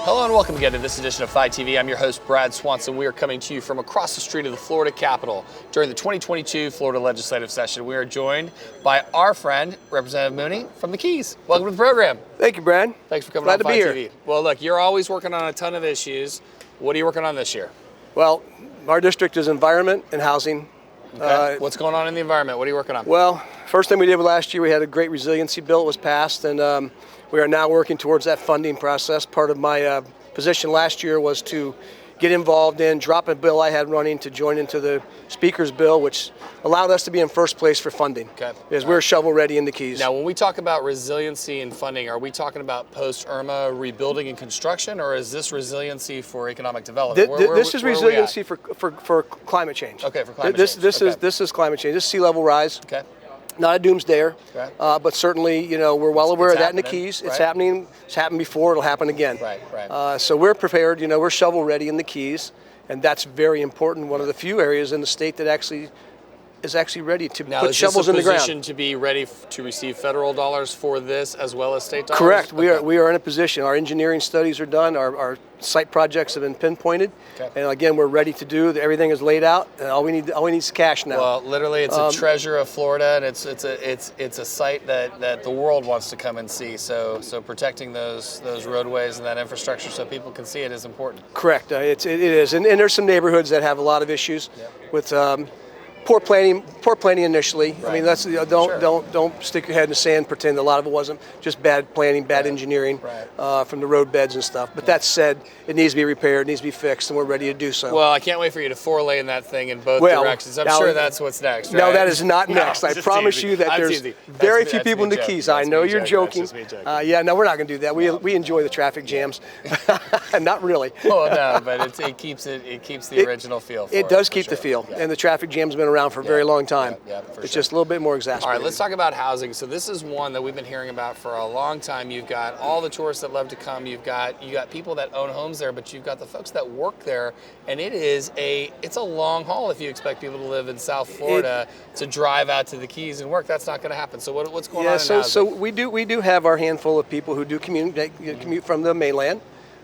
Hello and welcome again to this edition of Fi TV. I'm your host, Brad Swanson. We are coming to you from across the street of the Florida Capitol during the 2022 Florida legislative session. We are joined by our friend, Representative Mooney from the Keys. Welcome to the program. Thank you, Brad. Thanks for coming Glad on Fi to be TV. here. Well, look, you're always working on a ton of issues. What are you working on this year? Well, our district is environment and housing. Okay. What's going on in the environment? What are you working on? Well, first thing we did last year, we had a great resiliency bill. It was passed, and we are now working towards that funding process. Part of my position last year was to get involved in, drop a bill I had running to join into the Speaker's bill, which allowed us to be in first place for funding. Okay. Because we're shovel ready in the Keys. Now, when we talk about resiliency and funding, are we talking about post-Irma rebuilding and construction, or is this resiliency for economic development? This is resiliency for climate change. Okay, for climate change. This is climate change. This is sea level rise. Okay. Not a doomsdayer, okay. But certainly, we're well aware of that in the Keys. It's right. happening. It's happened before. It'll happen again. Right. So we're prepared. We're shovel ready in the Keys, and that's very important. One of the few areas in the state that is actually ready to put shovels in the ground. Now, is this a position to be ready to receive federal dollars for this as well as state dollars? Correct. Okay. We are in a position. Our engineering studies are done. Our site projects have been pinpointed, and again, we're ready to do. Everything is laid out, and all we need is cash now. Well, literally, it's a treasure of Florida, and it's a site that the world wants to come and see. So protecting those roadways and that infrastructure so people can see it is important. Correct. It is, and there's some neighborhoods that have a lot of issues with. Poor planning initially. Right. I mean, that's don't stick your head in the sand and pretend a lot of it wasn't just bad planning, bad engineering from the road beds and stuff. But that said, it needs to be repaired, it needs to be fixed, and we're ready to do so. Well, I can't wait for you to four-lane that thing in both directions. I'm sure that's what's next, right? No, that is not next. I promise teasing. you that there's very few people in the joking. Keys. I know you're joking. No, we're not going to do that. We enjoy the traffic jams. Not really. Oh no, but it keeps the original feel. It does keep the feel, and the traffic jam's been around for a very long time. It's just a little bit more exasperating. All right, let's talk about housing. So this is one that we've been hearing about for a long time. You've got all the tourists that love to come. You got people that own homes there, but you've got the folks that work there, and it's a long haul if you expect people to live in South Florida to drive out to the Keys and work. That's not going to happen. So what's going on in housing? So we do have our handful of people who do commute from the mainland.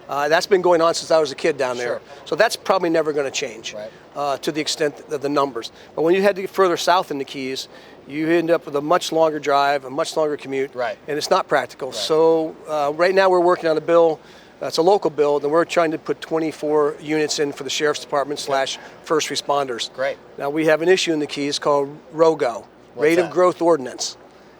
That's been going on since I was a kid down there. Sure. So that's probably never going to change to the extent of the numbers. But when you head to get further south in the Keys, you end up with a much longer drive, a much longer commute, and it's not practical. Right. So right now we're working on a bill. It's a local bill, and we're trying to put 24 units in for the Sheriff's Department / first responders. Great. Now we have an issue in the Keys called ROGO, Rate of Growth Ordinance.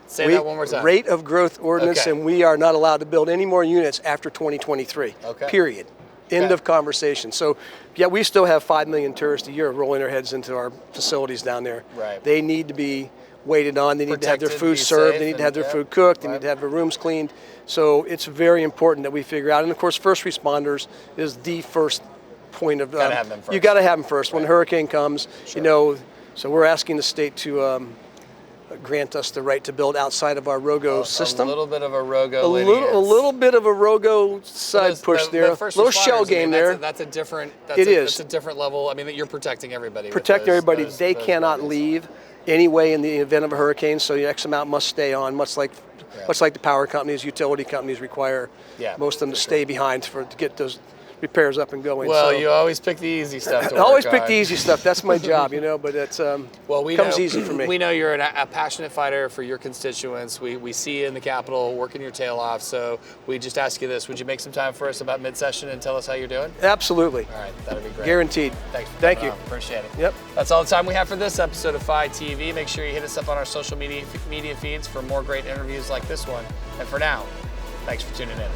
Say that one more time. Rate of Growth Ordinance, and we are not allowed to build any more units after 2023. Period. End of conversation. So, we still have 5 million tourists a year rolling their heads into our facilities down there. Right. They need to be waited on. They need to have their food served. They need to have their food cooked. They need to have their rooms cleaned. So it's very important that we figure out. And of course, first responders is the first point of. Gotta have them first. You got to have them first when a hurricane comes. Sure. So we're asking the state to. Grant us the right to build outside of our ROGO system. A little bit of a ROGO. A little bit of a ROGO side push there. A little shell game there. That's a different. It's a different level. I mean, you're protecting everybody. Protecting everybody. They cannot leave anyway in the event of a hurricane. So the X amount must stay on, much like the power companies, utility companies require most of them to stay behind to get those repairs up and going. Well, you always pick the easy stuff. I always pick the easy stuff. That's my job, but it's comes easy for me. We know you're a passionate fighter for your constituents. We see you in the Capitol working your tail off. So we just ask you this: would you make some time for us about mid-session and tell us how you're doing? Absolutely. All right, that'd be great. Guaranteed. Thank you. Appreciate it. Yep. That's all the time we have for this episode of Fi TV. Make sure you hit us up on our social media feeds for more great interviews like this one. And for now, thanks for tuning in.